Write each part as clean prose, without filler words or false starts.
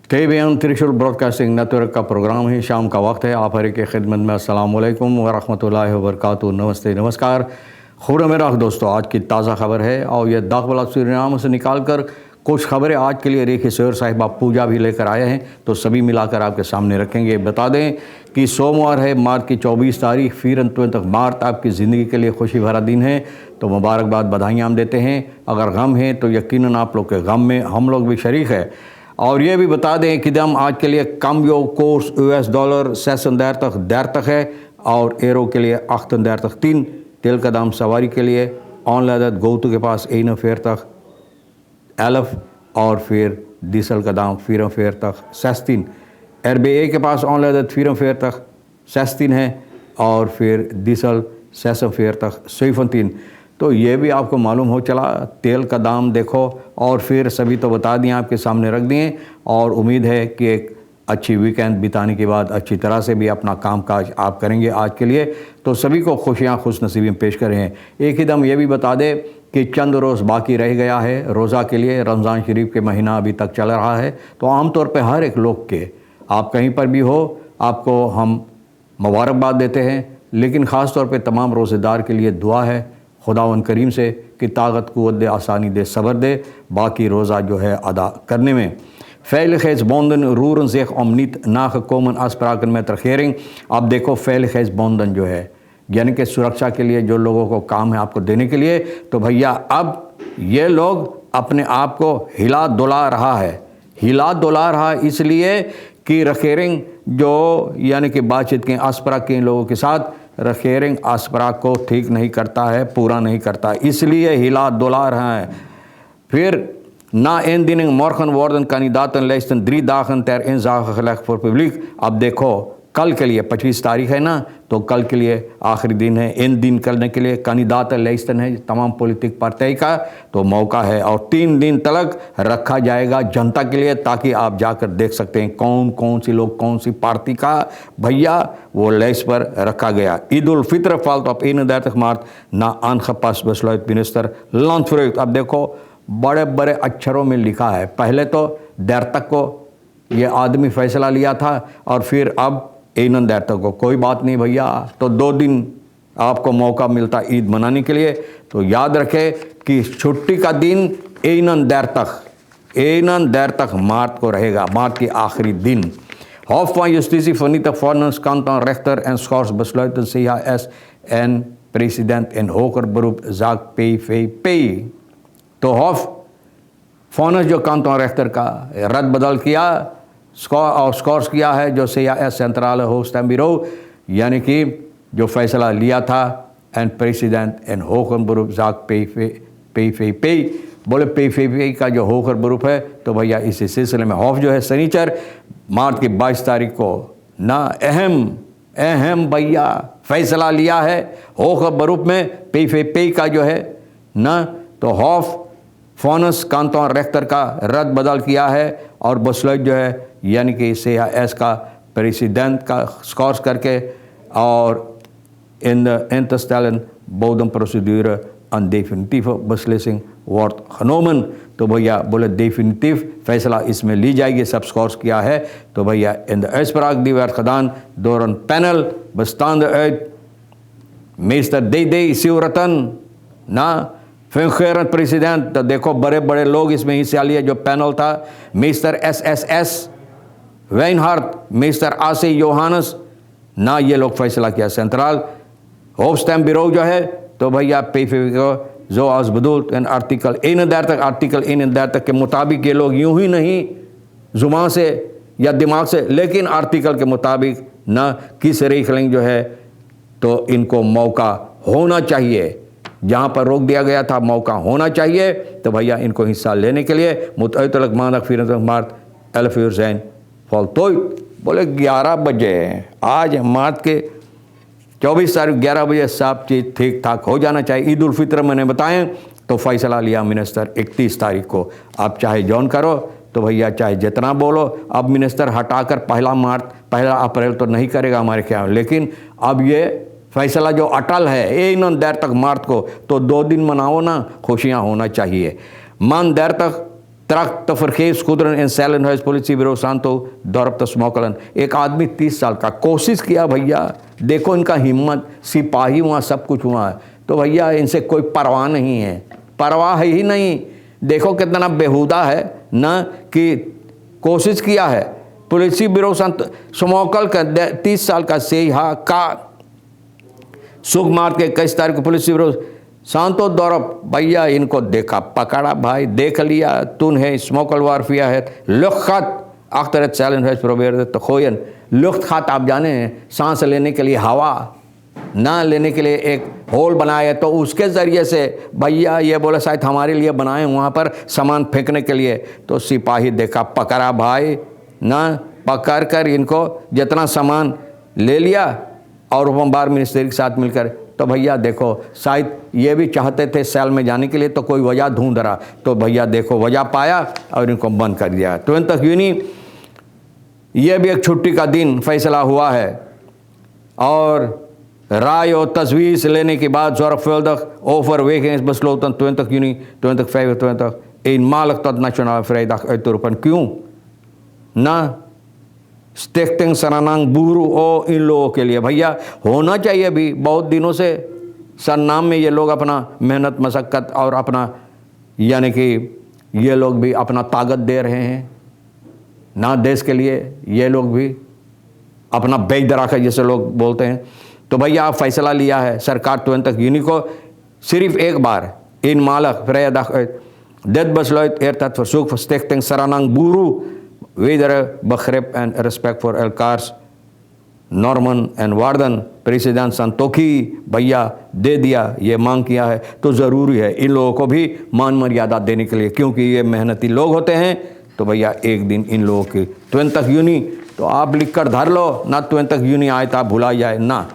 KBN त्रिशूल broadcasting network का programme है। शाम का वक्त है। आप हर एक खिदमत में अस्सलाम वालेकुम व रहमतुल्लाहि व बरकातुहू। नमस्ते नमस्कार। खुदा मेरा दोस्तों, आज की ताज़ा खबर है और यह दाखबला सूरीनाम से निकाल कर कुछ खबरें आज के लिए रेखी सैर साहिबा पूजा भी लेकर आए हैं, तो सभी मिलाकर आपके सामने रखेंगे। बता दें कि सोमवार है, मार्च की 24 तारीख। फिर अंत तक मार्च आपकी ज़िंदगी के लिए खुशी भरा दिन है, तो मुबारकबाद, बधाइयाँ हम देते हैं। अगर गम है तो यकीनन आप लोग के गम में हम लोग भी शरीक है। और ये भी बता दें कि दम आज के लिए कम्बियो कोर्स US डॉलर 6 देर तक है और एरो के लिए 8 देर तक 3। तेल का दाम सवारी के लिए ऑनलाइन गोतु के पास 1 फेर तक 11 और फिर डीजल का दाम 4 फेर तक 16। RBA के पास ऑनलाइन 4 फेर तक 16 है और फिर डीजल 6 फेर तक 3। तो ये भी आपको मालूम हो चला। तेल का दाम देखो और फिर सभी तो बता दिए, आपके सामने रख दिए। और उम्मीद है कि एक अच्छी वीकेंड बिताने के बाद अच्छी तरह से भी अपना कामकाज आप करेंगे आज के लिए, तो सभी को खुशियाँ खुश नसीबियाँ पेश कर रहे हैं। एक ही दम ये भी बता दे कि चंद रोज़ बाकी रह गया है रोज़ा के लिए। रमज़ान शरीफ के महीना अभी तक चल रहा है, तो आमतौर पर हर एक लोग के, आप कहीं पर भी हो, आपको हम मुबारकबाद देते हैं। लेकिन ख़ास तौर पे तमाम रोज़ेदार के लिए दुआ है खुदावन करीम से कि ताकत कुव्वत दे, आसानी दे, सब्र दे बाकी रोज़ा जो है अदा करने में। फ़ैल खैज़ बोंदन रूरन ज़ेख अमनीत नाख कोमन आसपराकन में तरखेरिंग। अब देखो फ़ैल खैज़ बोंदन जो है यानी कि सुरक्षा के लिए जो लोगों को काम है आपको देने के लिए, तो भैया अब ये लोग अपने आप को हिला डुला रहा है इसलिए कि रखेरिंग जो यानी कि बातचीत के आसपरा के लोगों के साथ रखेरिंग आसपरा को ठीक नहीं करता है, पूरा नहीं करता, इसलिए हिला डुला रहा है। फिर ना इन दिन मॉर्खन warden कानिदातन लेस्तन 3 dagen ter inzage gelegd voor publiek। अब देखो कल के लिए 25 तारीख है ना, तो कल के लिए आखिरी दिन है। इन दिन करने के लिए कानिदात लेस्तन है तमाम पॉलिटिक पार्टी का, तो मौका है और 3 दिन तक रखा जाएगा जनता के लिए, ताकि आप जाकर देख सकते हैं कौन कौन सी लोग कौन सी पार्टी का भैया वो लेस पर रखा गया। Eid ul Fitr fault op 31 maart ना aangepast besluit minister Landvreugd। अब देखो बड़े बड़े अक्षरों में लिखा है, पहले तो देर तक को ये आदमी फैसला लिया था और फिर अब 1 देर तक को। कोई बात नहीं भैया, तो 2 दिन आपको मौका मिलता ईद मनाने के लिए, तो याद रखें कि छुट्टी का दिन 1 देर तक मार्च को रहेगा, मार्च के आखिरी दिन। Hof van Justitie vernietigt vonnis kanton rechter en schors besluiten CHS en president in hoger beroep zaak PVP। तो हॉफ फोनस जो कांटोन रेख्तर का रद्द बदल किया और स्कोर्स किया है जो CHS सेंट्रल होस्ट बिरो, यानी कि जो फैसला लिया था एंड प्रेसिडेंट एंड होकर बरूप जाक पे बोले पे का जो होकर बरूप है। तो भैया इसी सिलसिले में हॉफ जो है शनिचर मार्च की 22 तारीख को ना अहम भैया फैसला लिया है होकर बरूप में पे का जो है ना, तो हॉफ फोनस कांटोन रेख्तर का रद्द बदल किया है और बसलट जो है यानी कि CHS का प्रेसिडेंट का स्कोर्स करके और in the interstellar bodem procedure een definitieve beslissing wordt genomen। तो भैया बोले definitief फैसला इसमें ली जाएगी, सब स्कोर्स किया है। तो भैया इन de uitspraak die werd gedaan door een panel bestaande uit meester D.D. Siuratan ना फंक्शनल प्रेसिडेंट। तो देखो बड़े बड़े लोग इसमें हिस्सा लिए, जो पैनल था मिस्टर SSS वेनहार्ट, मिस्टर AC योहानस ना, ये लोग फैसला किया। सेंट्रल होफस्टैम बिरो जो है तो भैया PVP को जो आज बदूल इन आर्टिकल 31 तक के मुताबिक ये लोग यूं ही नहीं जुबान से या दिमाग से, लेकिन आर्टिकल के मुताबिक ना किस रेखलिंग जो है तो इनको मौका होना चाहिए, जहाँ पर रोक दिया गया था मौका होना चाहिए। तो भैया इनको हिस्सा लेने के लिए मुतलक मानक 24 मार्च 11 uur zijn voltooid। बोले 11 बजे आज मार्च के 24 तारीख 11 बजे सब चीज़ ठीक ठाक हो जाना चाहिए। ईद उल फित्र मैंने बताएं तो फैसला लिया मिनिस्टर 31 तारीख को। आप चाहे जॉन करो तो भैया चाहे जितना बोलो, अब मिनिस्टर हटाकर 1 अप्रैल तो नहीं करेगा हमारे ख्याल, लेकिन अब ये फैसला जो अटल है 1 देर तक मार्च को, तो 2 दिन मनाओ ना, खुशियाँ होना चाहिए। मान देर तक तरक तफरखेज खुदरन इन सैलन है पुलिस ब्यूरो सांतो दौरब तस्मोकलन। एक आदमी 30 साल का कोशिश किया भैया, देखो इनका हिम्मत, सिपाही वहाँ सब कुछ हुआ है, तो भैया इनसे कोई परवाह नहीं है, परवाह है ही नहीं। देखो कितना बेहुदा है ना, कि कोशिश किया है पुलिस ब्यूरो स्मोकल का 30 साल का सेहा का सुख मार के 21 तारीख को पुलिस ब्यूरो सांतो दौरब भैया इनको देखा, पकड़ा भाई, देख लिया तुन है स्मोकल वारफिया है लुख्त अख्तर चैलेंज है प्रोबेर तो खोयन लुख्त खात। आप जाने हैं सांस लेने के लिए हवा ना लेने के लिए एक होल बनाए, तो उसके ज़रिए से भैया ये बोले शायद हमारे लिए बनाए वहाँ पर सामान फेंकने के लिए, तो सिपाही देखा, पकड़ा भाई ना, पकड़ कर इनको जितना सामान ले लिया और होमगार्ड मिनिस्ट्री के साथ मिलकर। तो भैया देखो शायद ये भी चाहते थे सेल में जाने के लिए, तो कोई वजह ढूंढ रहा, तो भैया देखो वजह पाया और इनको बंद कर दिया। तुरंत तक यूनी ये भी एक छुट्टी का दिन फैसला हुआ है, और राय और तजवीज़ लेने के बाद ओफर वेकेंस बसलो तुरंत तक यूनी तुरंत तक फेव तुरंत तक इन मालक तद नेशनल फ्रेदा तुरपन क्यों ना स्टेक्टिंग सरानांग बूरू ओ इन लोगों के लिए भैया होना चाहिए। भी बहुत दिनों से सरनाम में ये लोग अपना मेहनत मशक्क़त और अपना यानी कि ये लोग भी अपना ताकत दे रहे हैं ना देश के लिए, ये लोग भी अपना बेदरा का जैसे लोग बोलते हैं। तो भैया आप फैसला लिया है सरकार तुरंत तक यूनी को सिर्फ एक बार इन मालक फ्रेदा देत बसलोत एर तत्व सुख स्टेक्टिंग सरानांग बूरू weder begrip en respect voor elkaars Norman and warden president Santokhi भैया दे दिया, ये मांग किया है, तो ज़रूरी है इन लोगों को भी मान मर्यादा देने के लिए, क्योंकि ये मेहनती लोग होते हैं। तो भैया एक दिन इन लोगों की तुरंत तक यूनी तो आप लिख कर धर लो ना, तुरंत तक यूनी आए तो आप भुला जाए ना,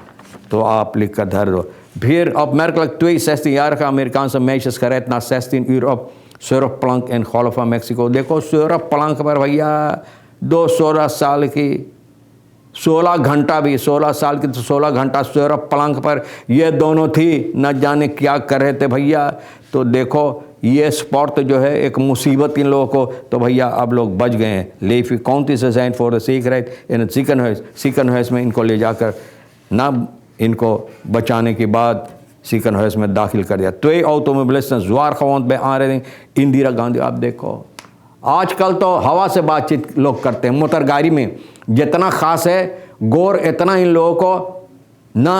तो आप लिख कर धर दो। फिर अब merkelijk 62 jarige Amerikaanse meisjes gered naar 16 uur op surfplank in Golf van Mexico। देखो surfplank पर भैया 16 साल की 16 घंटा भी 16 साल की तो 16 घंटा surfplank पर ये दोनों थी, न जाने क्या कर रहे थे भैया। तो देखो ये स्पॉट जो है एक मुसीबत इन लोगों को, तो भैया अब लोग बच गए हैं। लेफी काउंटी से sign for the secret in chicken house में इनको ले जाकर ना इनको बचाने के बाद चिकन हाउस में दाखिल कर दिया। तो ये ऑटोमोबिलिस्ट ज्वार खवान पे आ रहे हैं। इंदिरा गांधी आप देखो आजकल तो हवा से बातचीत लोग करते हैं, मोटर गाड़ी में जितना खास है गोर इतना इन लोगों को ना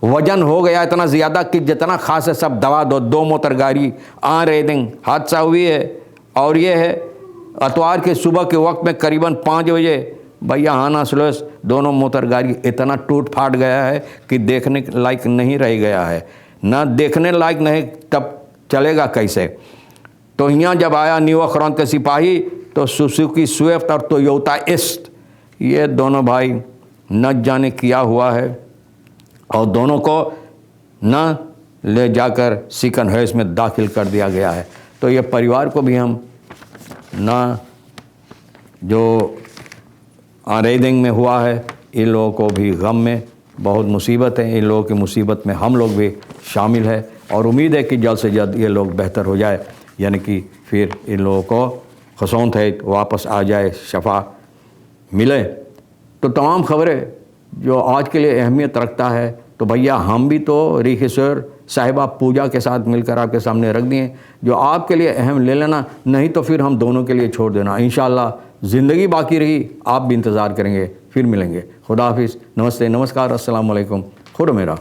वजन हो गया इतना ज़्यादा कि जितना खास है सब दबा दो। 2 मोटर गाड़ी आ रहे दिन हादसा हुई है, और ये है अतवार के सुबह के वक्त में करीबन 5 बजे भैया हाना स्लोस दोनों मोटर गाड़ी इतना टूट फाट गया है कि देखने लायक नहीं रह गया है, ना देखने लायक नहीं, तब चलेगा कैसे। तो यहाँ जब आया न्यू अखरौन के सिपाही, तो सुजुकी स्विफ्ट और टोयोटा ईस्ट ये दोनों भाई न जाने किया हुआ है, और दोनों को न ले जाकर चिकन हाउस में दाखिल कर दिया गया है। तो ये परिवार को भी हम न जो रेडिंग में हुआ है, इन लोगों को भी गम में बहुत मुसीबत है, इन लोगों की मुसीबत में हम लोग भी शामिल है, और उम्मीद है कि जल्द से जल्द ये लोग बेहतर हो जाए, यानी कि फिर इन लोगों को खसौत है वापस आ जाए, शफा मिले। तो तमाम खबरें जो आज के लिए अहमियत रखता है, तो भैया हम भी तो रीखेश्वर साहिबा पूजा के साथ मिलकर आपके सामने रख दिए, जो आपके लिए अहम ले लेना, नहीं तो फिर हम दोनों के लिए छोड़ देना। इंशाअल्लाह ज़िंदगी बाकी रही, आप भी इंतज़ार करेंगे, फिर मिलेंगे। खुदा हाफिज़, नमस्ते, नमस्कार, अस्सलाम वालेकुम, खुदा मेरा।